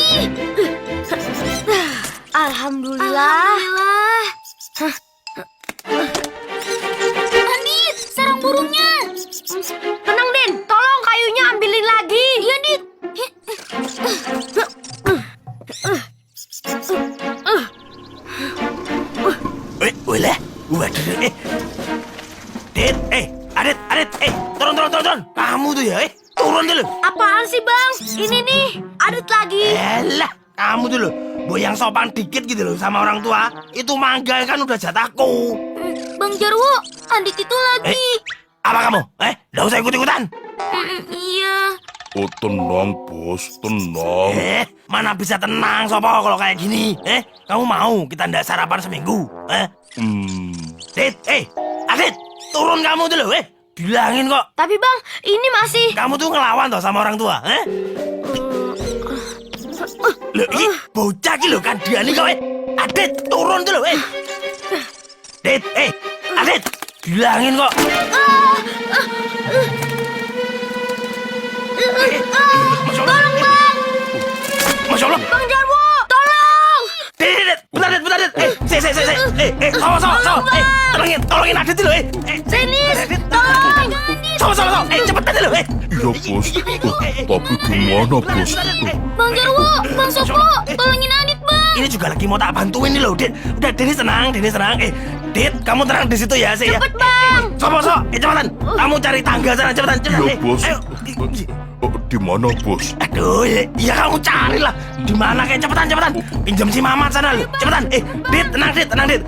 nih. Alhamdulillah. Adit, sarang burungnya. Tenang, Din. Tolong kayunya ambilin lagi. Iya, Dit. Waduh, Adit, turun. Kamu tuh ya, turun dulu. Apaan sih, Bang? Ini nih, Adit lagi. Elah, kamu dulu. Boy yang sopan dikit gitu loh sama orang tua. Itu mangga kan udah jatahku. Bang Jarwo, Adit itu lagi. Apa kamu? Nggak usah ikut-ikutan. Iya. Oh, tenang, Bos, tenang. Mana bisa tenang, Sopo, kalau kayak gini? Kamu mau kita ndak sarapan seminggu? Adit, turun kamu dulu, Bilangin kok. Tapi, Bang, ini masih... Kamu tuh ngelawan toh sama orang tua, Loh, ini bocah gitu kan dia nih kok, Adit, turun dulu, Adit, bilangin kok. Tolong, Bang! Masya Allah. Bang Jarwo, tolong! Bentar, Dit. Sama. Tolongin Adit dulu, Sini, tolong! Sama. Cepetan dulu, Iya, Bos. Tapi gimana, Bos? Bang Jarwo, Bang Sopo, tolongin Adit, Bang. Ini juga lagi mau tak bantuin nih loh, Dit. Udah, Denis tenang. Dit, kamu tenang di situ ya, sih ya. Cepet, Bang! Sopo, cepetan. Kamu cari tangga sana, cepetan. Iya, Bos. Ayo. Di mana, Bos? Aduh, ya kamu carilah. Di mana kayak cepetan. Pinjam si Mamat sana lu. Cepetan. Dit, tenang, Dit. Ya.